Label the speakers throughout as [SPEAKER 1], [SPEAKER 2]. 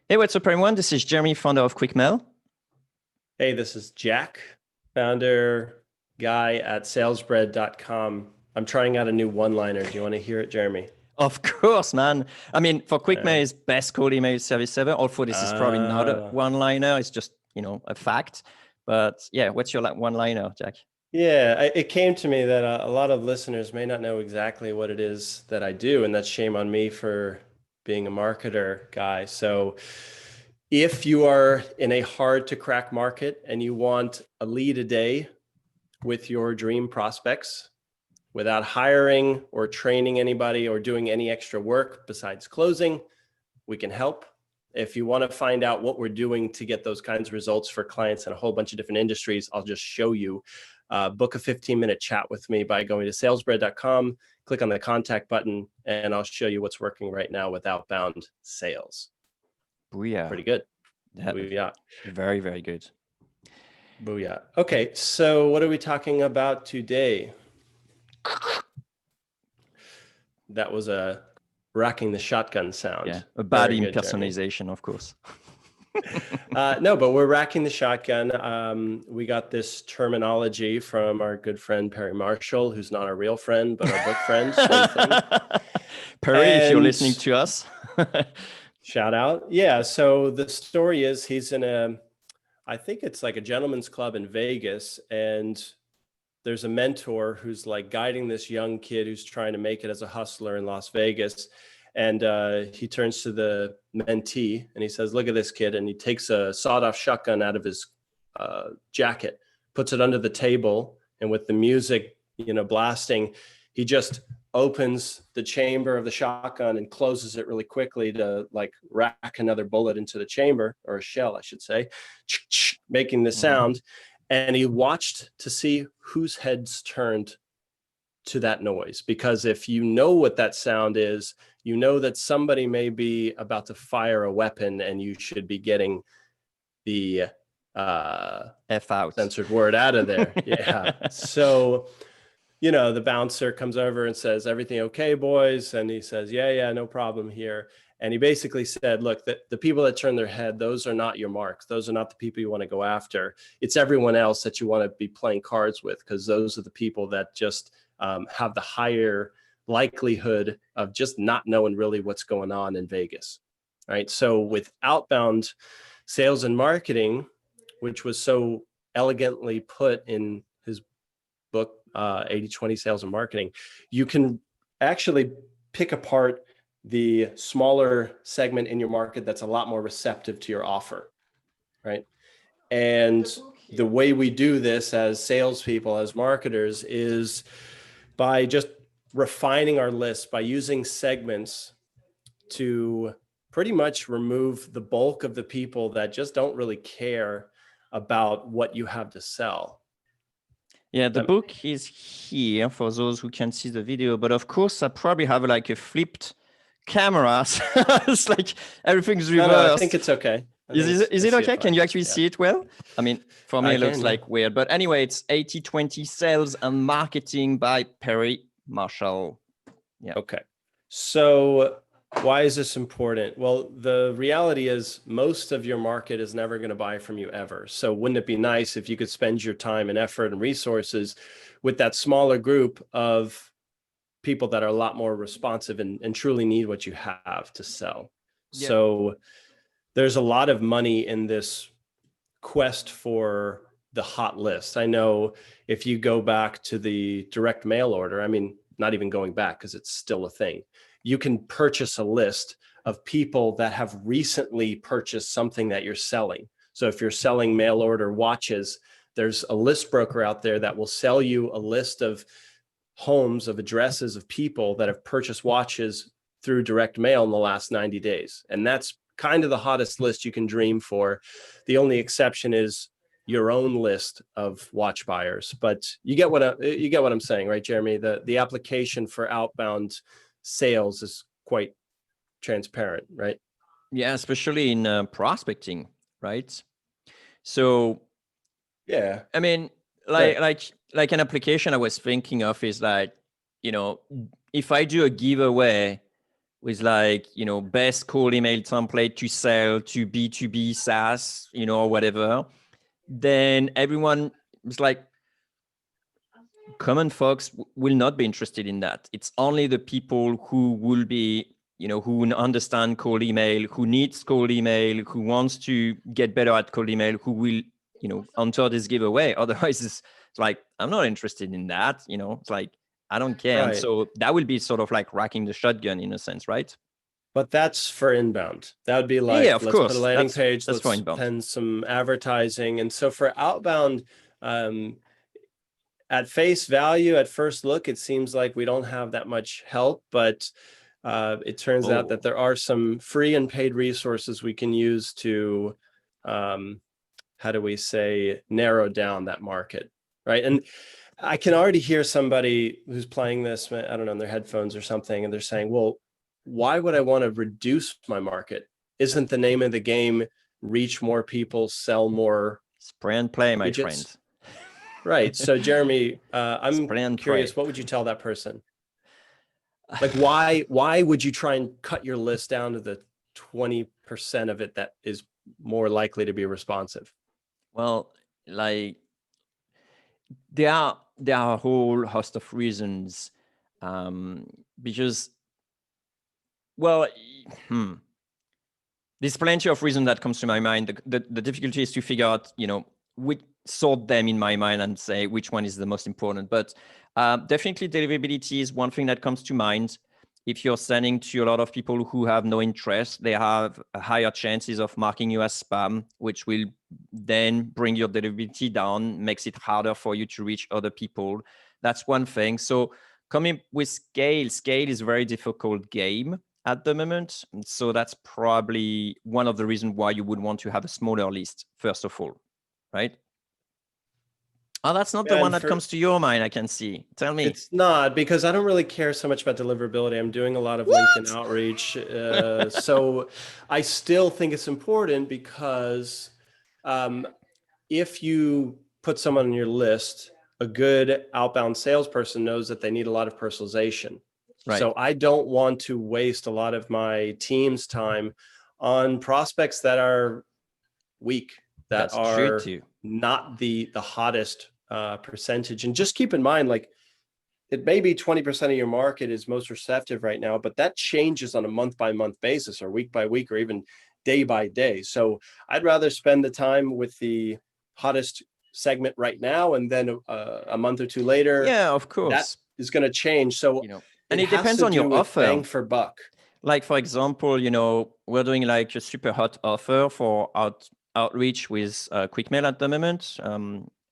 [SPEAKER 1] Hey, what's up, everyone? This is Jeremy, founder of QuickMail.
[SPEAKER 2] Hey, this is Jack, founder guy at salesbread.com. I'm trying out a new one-liner. Do you want to hear it, Jeremy?
[SPEAKER 1] Of course, man. I mean, for
[SPEAKER 2] All
[SPEAKER 1] QuickMail
[SPEAKER 2] right.
[SPEAKER 1] is best call email service ever. Although this is probably not a
[SPEAKER 2] Uh,
[SPEAKER 1] one-liner, it's just, a fact. But yeah, what's your one-liner, Jack?
[SPEAKER 2] it came to me that a lot of listeners may not know exactly what it is that I do, and that's shame on me for being a marketer guy. So if you are in a hard to crack market and you want a lead a day with your dream prospects, without hiring or training anybody or doing any extra work besides closing, we can help. If you want to find out what we're doing to get those kinds of results for clients in a whole bunch of different industries, I'll just show you. Book a 15-minute chat with me by going to salesbread.com, click on the contact button, and I'll show you what's working right now with outbound sales.
[SPEAKER 1] Booyah.
[SPEAKER 2] Pretty good.
[SPEAKER 1] That,
[SPEAKER 2] Booyah.
[SPEAKER 1] very, very good.
[SPEAKER 2] Booyah. Okay, so what are we talking about today? That was a racking the shotgun sound.
[SPEAKER 1] Yeah, a bad
[SPEAKER 2] Very good,
[SPEAKER 1] impersonation, of course.
[SPEAKER 2] No, but we're racking the shotgun. We got this terminology from our good friend Perry Marshall, who's not our real friend, but our book friend. Same thing.
[SPEAKER 1] Perry, if you're listening to us.
[SPEAKER 2] Shout out. Yeah, so the story is he's in I think it's like a gentleman's club in Vegas, and there's a mentor who's like guiding this young kid who's trying to make it as a hustler in Las Vegas. And he turns to the mentee and he says, look at this kid. And he takes a sawed-off shotgun out of his jacket, puts it under the table, and with the music, blasting, he just opens the chamber of the shotgun and closes it really quickly to like rack another bullet into the chamber, or a shell, I should say, making the sound. And he watched to see whose heads turned to that noise, because if you know what that sound is, you know that somebody may be about to fire a weapon and you should be getting the
[SPEAKER 1] F out.
[SPEAKER 2] censored word out of there. Yeah. So, the bouncer comes over and says, everything okay, boys? And he says, yeah, no problem here. And he basically said, look, the people that turn their head, those are not your marks. Those are not the people you want to go after. It's everyone else that you want to be playing cards with, because those are the people that just have the higher likelihood of just not knowing really what's going on in Vegas. Right. So with outbound sales and marketing, which was so elegantly put in his book, 80/20 Sales and Marketing, you can actually pick apart the smaller segment in your market that's a lot more receptive to your offer, right? And the way we do this as salespeople, as marketers, is by just refining our list, by using segments to pretty much remove the bulk of the people that just don't really care about what you have to sell.
[SPEAKER 1] Yeah, the book is here for those who can see the video, but of course I probably have like a flipped camera. It's like everything's reversed.
[SPEAKER 2] No, I think it's okay.
[SPEAKER 1] Is it okay? Can you actually see it well? I mean, for me, it looks like weird. But anyway, it's 80/20 Sales and Marketing by Perry Marshall. Yeah.
[SPEAKER 2] Okay. So why is this important? Well, the reality is most of your market is never going to buy from you ever. So wouldn't it be nice if you could spend your time and effort and resources with that smaller group of people that are a lot more responsive and truly need what you have to sell? Yeah. So there's a lot of money in this quest for the hot list. I know if you go back to the direct mail order, I mean, not even going back because it's still a thing, you can purchase a list of people that have recently purchased something that you're selling. So if you're selling mail order watches, there's a list broker out there that will sell you a list of homes, of addresses of people that have purchased watches through direct mail in the last 90 days. And that's kind of the hottest list you can dream for. The only exception is your own list of watch buyers. But you get what I'm saying, right, Jeremy? The application for outbound sales is quite transparent, right?
[SPEAKER 1] Yeah, especially in prospecting, right? So
[SPEAKER 2] yeah,
[SPEAKER 1] I mean, like an application I was thinking of is like, if I do a giveaway with like, best cold email template to sell to B2B SaaS, or whatever, then everyone is like, common folks will not be interested in that. It's only the people who will be, who understand cold email, who needs cold email, who wants to get better at cold email, who will, enter this giveaway. Otherwise, it's like, I'm not interested in that. It's like, I don't care.
[SPEAKER 2] Right.
[SPEAKER 1] And so that will be sort of like racking the shotgun in a sense, right?
[SPEAKER 2] But that's for inbound. That would be like,
[SPEAKER 1] Yeah, of
[SPEAKER 2] let's
[SPEAKER 1] course.
[SPEAKER 2] put a landing page,
[SPEAKER 1] That's for
[SPEAKER 2] let's
[SPEAKER 1] inbound.
[SPEAKER 2] spend some advertising. And so for outbound, at face value, at first look, it seems like we don't have that much help, but it turns out that there are some free and paid resources we can use to, how do we say, narrow down that market, right? And I can already hear somebody who's playing this, I don't know, in their headphones or something, and they're saying, well, why would I want to reduce my market? Isn't the name of the game reach more people, sell more?
[SPEAKER 1] Spray and play, my
[SPEAKER 2] widgets?
[SPEAKER 1] friend.
[SPEAKER 2] Right. So Jeremy, I'm curious,
[SPEAKER 1] pray.
[SPEAKER 2] what would you tell that person? Like, why would you try and cut your list down to the 20% of it that is more likely to be responsive?
[SPEAKER 1] Well, like, there are a whole host of reasons, because, well, there's plenty of reasons that comes to my mind. The difficulty is to figure out, which sort them in my mind and say which one is the most important. But definitely deliverability is one thing that comes to mind. If you're sending to a lot of people who have no interest, they have higher chances of marking you as spam, which will then bring your deliverability down, makes it harder for you to reach other people. That's one thing. So coming with scale is a very difficult game at the moment. So that's probably one of the reasons why you would want to have a smaller list, first of all, right? Oh, that's not the one that comes to your mind, I can see. Tell me.
[SPEAKER 2] It's not, because I don't really care so much about deliverability. I'm doing a lot of LinkedIn outreach. So I still think it's important because if you put someone on your list, a good outbound salesperson knows that they need a lot of personalization. Right. So I don't want to waste a lot of my team's time on prospects that are weak, that are not the hottest percentage. And just keep in mind, like, it may be 20% of your market is most receptive right now, but that changes on a month-by-month basis, or week-by-week, or even day-by-day. So I'd rather spend the time with the hottest segment right now, and then a month or two later,
[SPEAKER 1] yeah, of course,
[SPEAKER 2] that is going to change. So
[SPEAKER 1] and it depends on your offer.
[SPEAKER 2] Bang for buck.
[SPEAKER 1] Like, for example, we're doing like a super hot offer for outreach with QuickMail at the moment.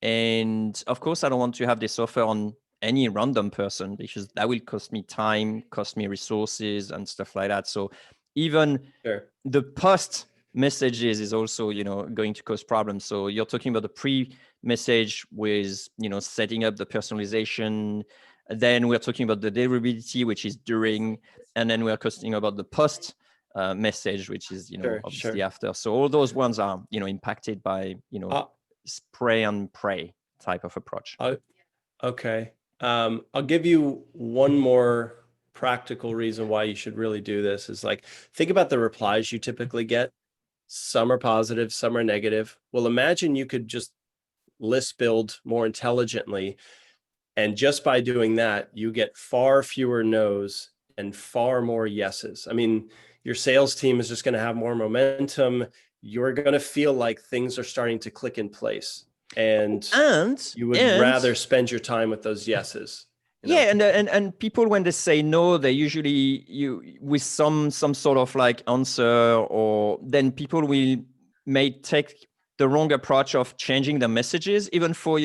[SPEAKER 1] And of course, I don't want to have this offer on any random person, because that will cost me time, cost me resources and stuff like that. So even the post messages is also, going to cause problems. So you're talking about the pre-message with, setting up the personalization. Then we're talking about the deliverability, which is during, and then we're talking about the post message, which is, obviously after. So all those ones are, impacted by, spray and pray type of approach.
[SPEAKER 2] Okay. I'll give you one more practical reason why you should really do this is, like, think about the replies you typically get. Some are positive, some are negative. Well, imagine you could just list build more intelligently. And just by doing that, you get far fewer no's and far more yeses. I mean, your sales team is just going to have more momentum. You're going to feel like things are starting to click in place. And you would rather spend your time with those yeses.
[SPEAKER 1] Yeah, and people, when they say no, they usually with some sort of like answer, or then people may take the wrong approach of changing the messages, even for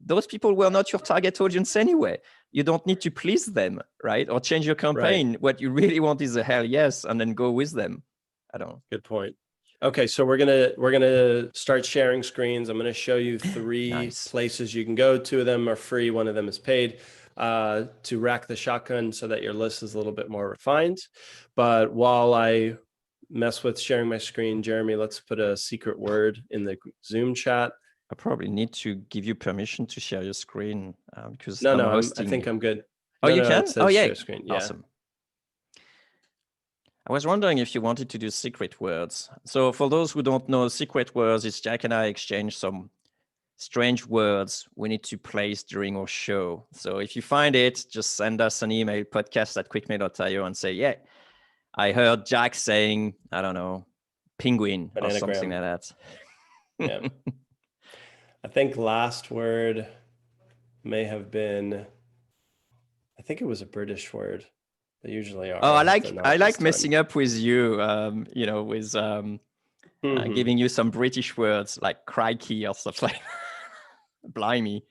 [SPEAKER 1] those people who are not your target audience anyway. You don't need to please them, right? Or change your campaign. Right. What you really want is a hell yes, and then go with them. I don't know.
[SPEAKER 2] Good point. Okay, so we're gonna start sharing screens. I'm gonna show you 3 places you can go. 2 of them are free, 1 of them is paid, to rack the shotgun so that your list is a little bit more refined. But while I mess with sharing my screen, Jeremy, let's put a secret word in the Zoom chat.
[SPEAKER 1] I probably need to give you permission to share your screen, because
[SPEAKER 2] I think I'm good.
[SPEAKER 1] Oh, you can?
[SPEAKER 2] It says
[SPEAKER 1] yeah.
[SPEAKER 2] share screen. Yeah.
[SPEAKER 1] Awesome. I was wondering if you wanted to do secret words. So for those who don't know, secret words is Jack and I exchange some strange words we need to place during our show. So if you find it, just send us an email, podcast@quickmail.io, and say, yeah, I heard Jack saying, I don't know, penguin or something like that.
[SPEAKER 2] Yeah. I think last word may have been, I think it was a British word. They usually are.
[SPEAKER 1] Oh, I like messing up with you, you know, with giving you some British words like crikey or stuff like blimey.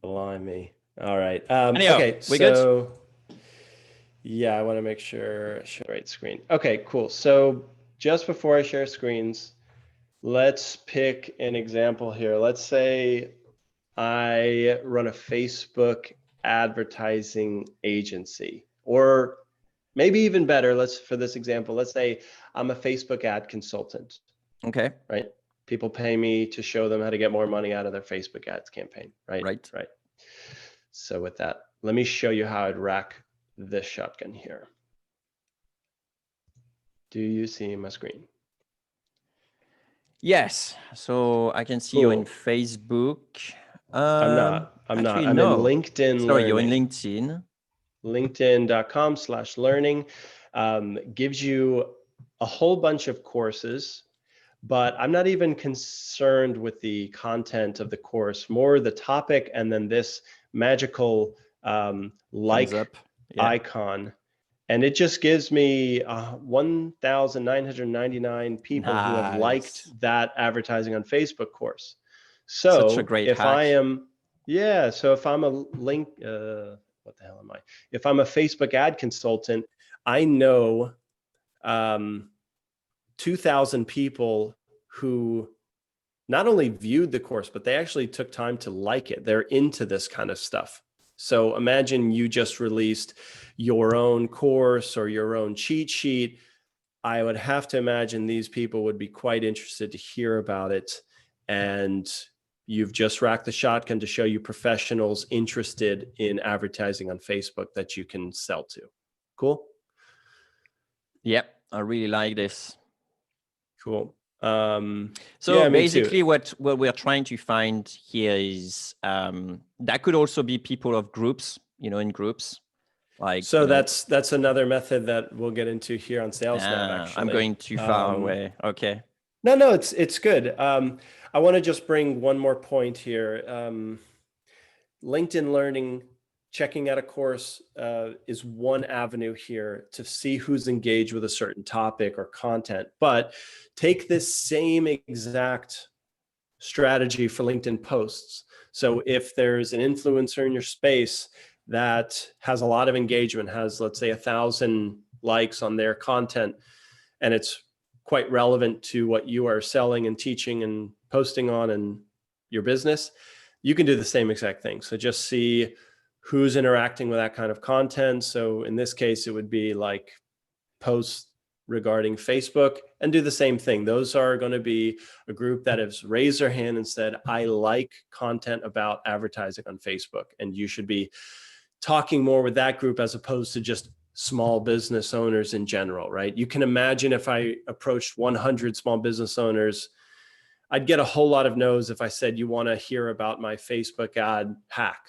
[SPEAKER 2] Blimey. All right.
[SPEAKER 1] Anyhow,
[SPEAKER 2] okay.
[SPEAKER 1] We good?
[SPEAKER 2] Yeah, I want to make sure I share the right screen. Okay, cool. So just before I share screens, let's pick an example here. Let's say I run a Facebook advertising agency, or maybe even better, for this example, let's say I'm a Facebook ad consultant.
[SPEAKER 1] Okay.
[SPEAKER 2] Right? People pay me to show them how to get more money out of their Facebook ads campaign, right?
[SPEAKER 1] Right.
[SPEAKER 2] So with that, let me show you how I'd rack this shotgun here. Do you see my screen?
[SPEAKER 1] Yes. So I can see you in Facebook.
[SPEAKER 2] I'm not. I'm in LinkedIn.
[SPEAKER 1] Sorry, you're in LinkedIn.
[SPEAKER 2] LinkedIn.com/learning gives you a whole bunch of courses, but I'm not even concerned with the content of the course, more the topic, and then this magical icon. And it just gives me 1,999 people who have liked that advertising on Facebook course. So
[SPEAKER 1] such a great
[SPEAKER 2] if
[SPEAKER 1] hack.
[SPEAKER 2] so if I'm a link, what the hell am I? If I'm a Facebook ad consultant, I know 2,000 people who not only viewed the course, but they actually took time to like it. They're into this kind of stuff. So imagine you just released your own course or your own cheat sheet. I would have to imagine these people would be quite interested to hear about it. And you've just racked the shotgun to show you professionals interested in advertising on Facebook that you can sell to. Cool?
[SPEAKER 1] Yep, I really like this.
[SPEAKER 2] Cool.
[SPEAKER 1] So yeah, basically what we're trying to find here is that could also be people of groups, you know, in groups. Like,
[SPEAKER 2] so that's another method that we'll get into here on SalesNav. Actually,
[SPEAKER 1] I'm going too far away. Okay.
[SPEAKER 2] No, it's good. I want to just bring one more point here. LinkedIn Learning, checking out a course is one avenue here to see who's engaged with a certain topic or content. But take this same exact strategy for LinkedIn posts. So if there's an influencer in your space that has a lot of engagement, has, let's say, 1,000 likes on their content, and it's quite relevant to what you are selling and teaching and posting on in your business, you can do the same exact thing. So just see who's interacting with that kind of content. So in this case, it would be like posts regarding Facebook, and do the same thing. Those are going to be a group that has raised their hand and said, I like content about advertising on Facebook. And you should be talking more with that group as opposed to just small business owners in general, right? You can imagine if I approached 100 small business owners, I'd get a whole lot of no's if I said, you want to hear about my Facebook ad hack.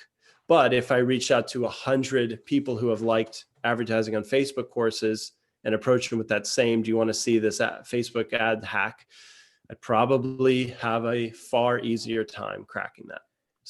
[SPEAKER 2] But if I reached out to 100 people who have liked advertising on Facebook courses and approach them with that same, do you want to see this Facebook ad hack? I'd probably have a far easier time cracking that.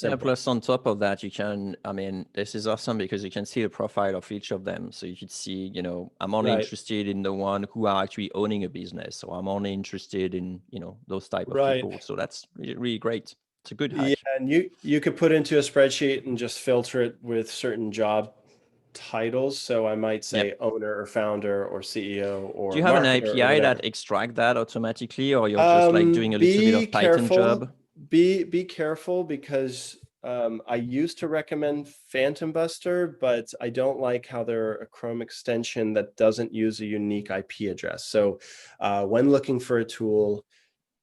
[SPEAKER 1] Yeah, plus on top of that, you can, I mean, this is awesome because you can see the profile of each of them. So you could see, you know, I'm only interested in the one who are actually owning a business. So I'm only interested in, you know, those type of people. So that's really, really great. It's a good hack.
[SPEAKER 2] Yeah, and you could put into a spreadsheet and just filter it with certain job titles. So I might say owner or founder or CEO or
[SPEAKER 1] do you have an API that extract that automatically, or you're just like doing a little bit of Python job?
[SPEAKER 2] Be careful, because I used to recommend Phantom Buster, but I don't like how they're a Chrome extension that doesn't use a unique IP address. So when looking for a tool,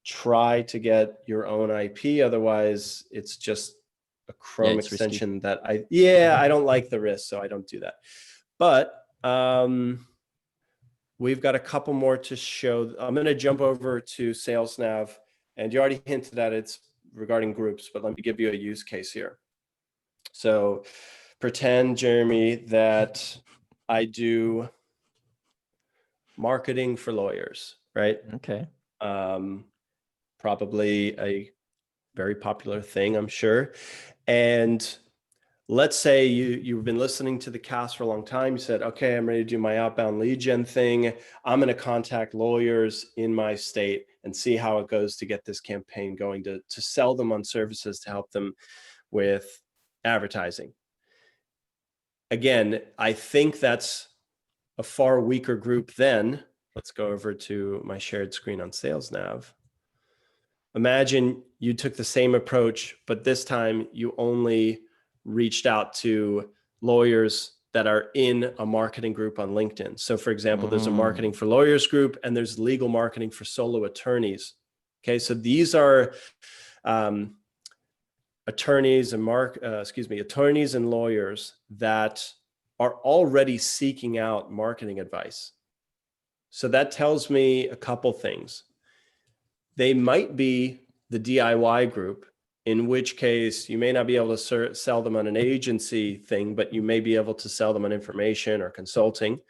[SPEAKER 2] try to get your own IP. Otherwise, it's just a Chrome extension
[SPEAKER 1] risky.
[SPEAKER 2] that I don't like the risk, so I don't do that. But we've got a couple more to show. I'm going to jump over to SalesNav, and you already hinted at it's regarding groups, but let me give you a use case here. So pretend, Jeremy, that I do marketing for lawyers, right?
[SPEAKER 1] Okay.
[SPEAKER 2] Probably a very popular thing, I'm sure. And let's say you've been listening to the cast for a long time. You said, okay, I'm ready to do my outbound lead gen thing. I'm going to contact lawyers in my state and see how it goes to get this campaign going, to sell them on services to help them with advertising. Again, I think that's a far weaker group than, let's go over to my shared screen on SalesNav. Imagine you took the same approach, but this time you only reached out to lawyers that are in a marketing group on LinkedIn. So for example, there's a marketing for lawyers group and there's legal marketing for solo attorneys. Okay, so these are attorneys and lawyers that are already seeking out marketing advice. So that tells me a couple things. They might be the DIY group, in which case you may not be able to sell them on an agency thing, but you may be able to sell them on information or consulting.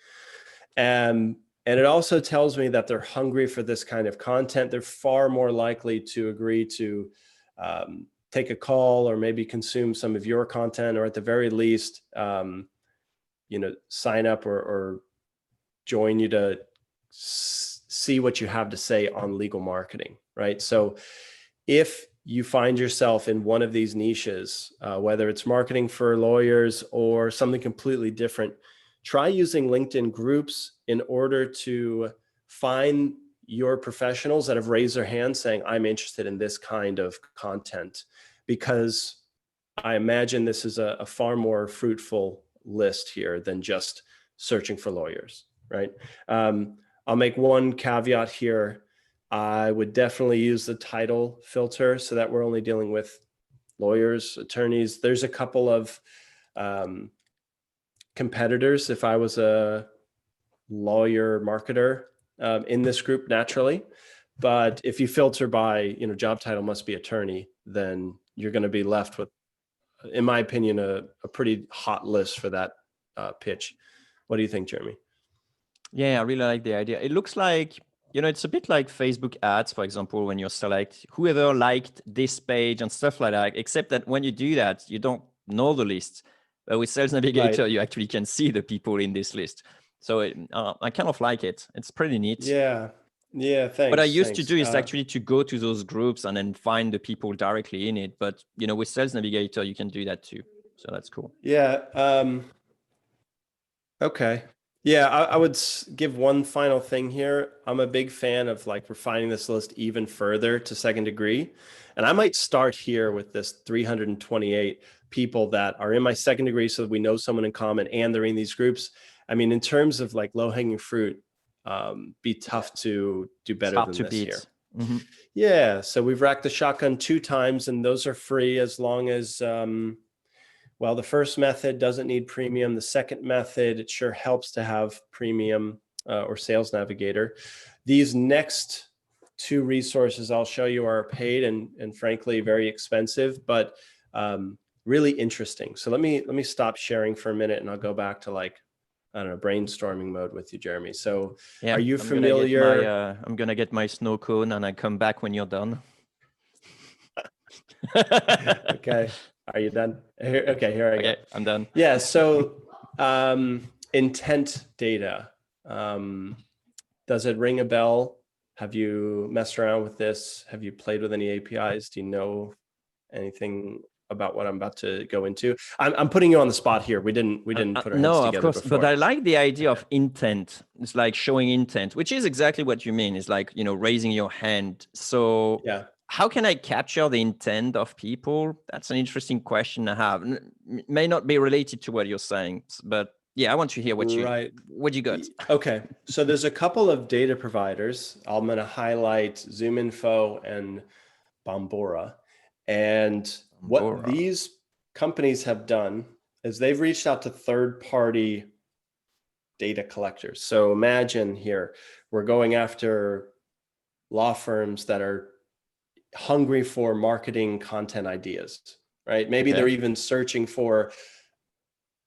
[SPEAKER 2] And it also tells me that they're hungry for this kind of content. They're far more likely to agree to take a call or maybe consume some of your content, or at the very least, sign up or join you to see what you have to say on legal marketing, right? So if you find yourself in one of these niches, whether it's marketing for lawyers or something completely different, try using LinkedIn groups in order to find your professionals that have raised their hand saying, I'm interested in this kind of content, because I imagine this is a far more fruitful list here than just searching for lawyers, right? I'll make one caveat here. I would definitely use the title filter so that we're only dealing with lawyers, attorneys. There's a couple of competitors if I was a lawyer marketer in this group naturally. But if you filter by, job title must be attorney, then you're going to be left with, in my opinion, a pretty hot list for that pitch. What do you think, Jeremy?
[SPEAKER 1] Yeah, I really like the idea. It looks like, it's a bit like Facebook ads, for example, when you select whoever liked this page and stuff like that, except that when you do that, you don't know the list. But with Sales Navigator, you actually can see the people in this list. So I kind of like it. It's pretty neat.
[SPEAKER 2] Yeah, thanks.
[SPEAKER 1] What I used to do is actually to go to those groups and then find the people directly in it. But, with Sales Navigator, you can do that too. So that's cool.
[SPEAKER 2] Yeah. Okay. Yeah, I would give one final thing here. I'm a big fan of refining this list even further to second degree. And I might start here with this 328 people that are in my second degree so that we know someone in common and they're in these groups. I mean, in terms of low hanging fruit, be tough to do better than this here.
[SPEAKER 1] Mm-hmm.
[SPEAKER 2] Yeah, so we've racked the shotgun 2 times and those are free as long as, well, the first method doesn't need premium. The second method, it sure helps to have premium or Sales Navigator. These next 2 resources I'll show you are paid and frankly, very expensive, but really interesting. So let me stop sharing for a minute and I'll go back to brainstorming mode with you, Jeremy. So yeah, are you familiar?
[SPEAKER 1] I'm going to get my snow cone and I come back when you're done.
[SPEAKER 2] Okay. Are you done? Okay, here I go.
[SPEAKER 1] I'm done.
[SPEAKER 2] Yeah, so intent data. Does it ring a bell? Have you messed around with this? Have you played with any APIs? Do you know anything about what I'm about to go into? I'm putting you on the spot here. We didn't put our heads together.
[SPEAKER 1] No, of course, before. But I like the idea of intent. It's like showing intent, which is exactly what you mean. It's like, raising your hand. So yeah. How can I capture the intent of people? That's an interesting question to have. May not be related to what you're saying, but yeah, I want to hear what you got.
[SPEAKER 2] Okay, so there's a couple of data providers. I'm going to highlight ZoomInfo and Bombora. And what these companies have done is they've reached out to third-party data collectors. So imagine here, we're going after law firms that are hungry for marketing content ideas, right? Maybe they're even searching for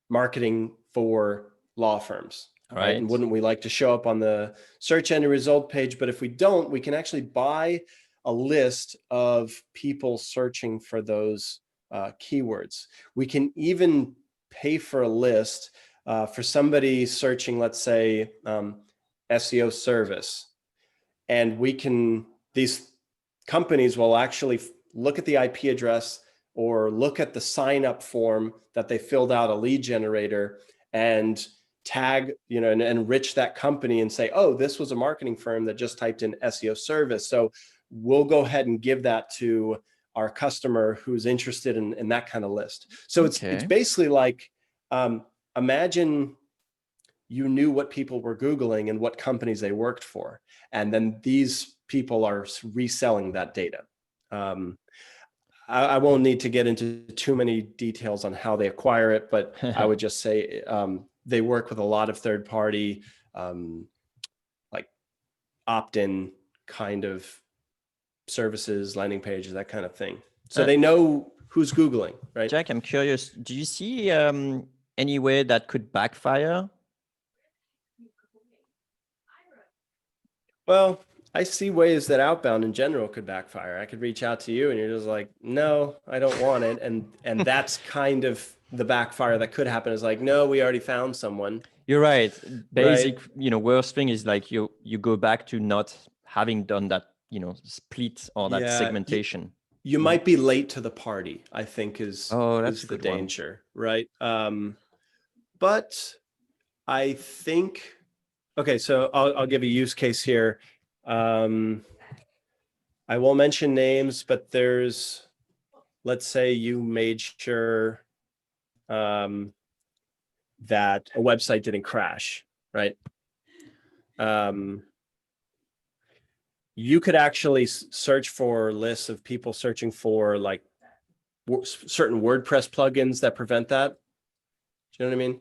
[SPEAKER 2] marketing for law firms, right? And wouldn't we like to show up on the search engine result page? But if we don't, we can actually buy a list of people searching for those keywords. We can even pay for a list for somebody searching, let's say, SEO service. And these companies will actually look at the IP address or look at the sign up form that they filled out, a lead generator, and tag, and enrich that company and say, oh, this was a marketing firm that just typed in SEO service. So we'll go ahead and give that to our customer who's interested in that kind of list. So it's basically like, imagine you knew what people were Googling and what companies they worked for. And then these people are reselling that data. I won't need to get into too many details on how they acquire it, but I would just say they work with a lot of third-party, like opt-in kind of services, landing pages, that kind of thing. So they know who's Googling, right?
[SPEAKER 1] Jack, I'm curious, do you see any way that could backfire?
[SPEAKER 2] Well, I see ways that outbound in general could backfire. I could reach out to you and you're just like, no, I don't want it. And that's kind of the backfire that could happen, is like, no, we already found someone.
[SPEAKER 1] You're right. Basic, worst thing is like you go back to not having done that, split or that segmentation.
[SPEAKER 2] You might be late to the party, I think is the danger, right? But I think, okay, so I'll give a use case here. I won't mention names, but let's say you made sure that a website didn't crash, right? You could actually search for lists of people searching for like certain WordPress plugins that prevent that. Do you know what I mean?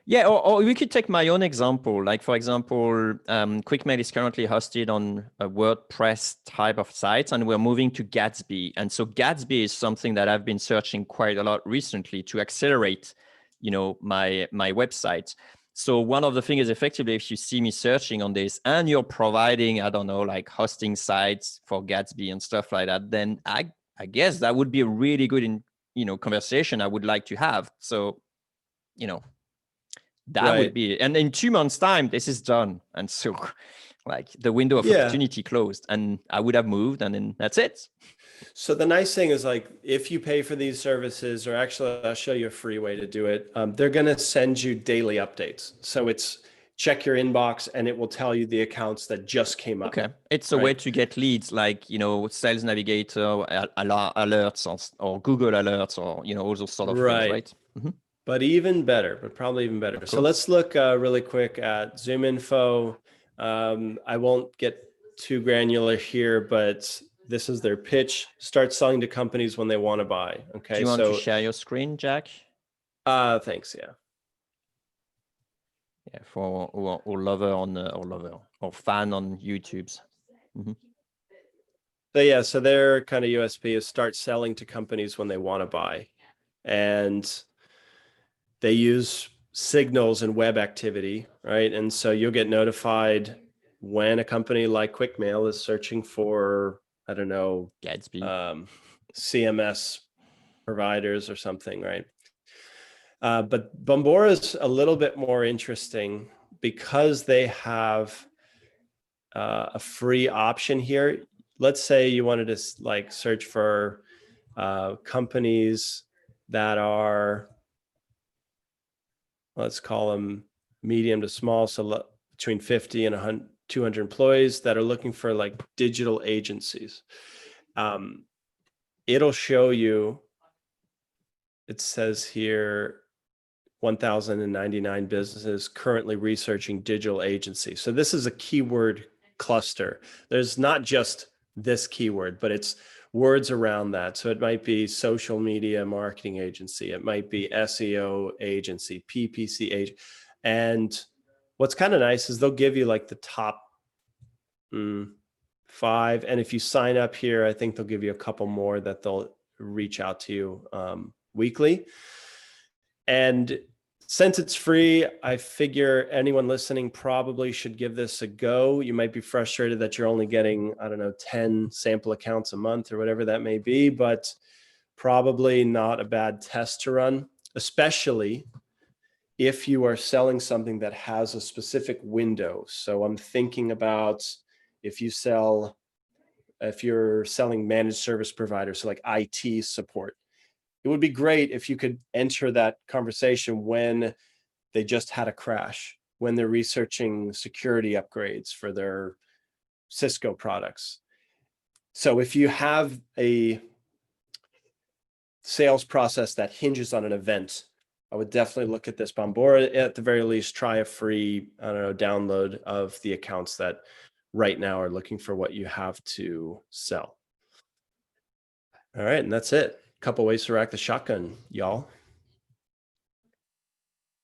[SPEAKER 1] Yeah, or we could take my own example. Like, for example, QuickMail is currently hosted on a WordPress type of site, and we're moving to Gatsby. And so Gatsby is something that I've been searching quite a lot recently to accelerate, my website. So one of the things is, effectively, if you see me searching on this and you're providing, I don't know, like hosting sites for Gatsby and stuff like that, then I guess that would be a really good, conversation I would like to have. So, that would be, and in 2 months' time, this is done. And so like the window of opportunity closed, and I would have moved, and then that's it.
[SPEAKER 2] So the nice thing is, like, if you pay for these services, or actually I'll show you a free way to do it, they're going to send you daily updates. So it's check your inbox and it will tell you the accounts that just came up.
[SPEAKER 1] Okay. It's a way to get leads, like, Sales Navigator alerts or Google alerts, or, all those sort of things, right? Mm-hmm.
[SPEAKER 2] But probably even better. Cool. So let's look really quick at ZoomInfo. I won't get too granular here, but this is their pitch. Start selling to companies when they want to buy. Okay.
[SPEAKER 1] Do you want to share your screen, Jack?
[SPEAKER 2] Thanks. Yeah.
[SPEAKER 1] Yeah, for or lover or fan on YouTube's. Mm-hmm.
[SPEAKER 2] So their kind of USP is start selling to companies when they want to buy, and they use signals and web activity, right? And so you'll get notified when a company like QuickMail is searching for, I don't know,
[SPEAKER 1] Gatsby,
[SPEAKER 2] CMS providers or something, right? But Bombora is a little bit more interesting because they have a free option here. Let's say you wanted to like search for companies that are, let's call them medium to small, so between 50 and 200 employees, that are looking for like digital agencies. It'll show you, it says here, 1,099 businesses currently researching digital agency. So this is a keyword cluster. There's not just this keyword, but it's words around that. So it might be social media marketing agency. It might be SEO agency, PPC agency. And What's kind of nice is they'll give you like the top 5. And if you sign up here, I think they'll give you a couple more that they'll reach out to you weekly. And since it's free, I figure anyone listening probably should give this a go. You might be frustrated that you're only getting, I don't know, 10 sample accounts a month or whatever that may be, but probably not a bad test to run, especially if you are selling something that has a specific window. So I'm thinking about if you're selling managed service providers, so like IT support, it would be great if you could enter that conversation when they just had a crash, when they're researching security upgrades for their Cisco products. So if you have a sales process that hinges on an event, I would definitely look at this Bombora, or at the very least, try a free, I don't know, download of the accounts that right now are looking for what you have to sell. All right, and that's it. Couple ways to rack the shotgun, y'all.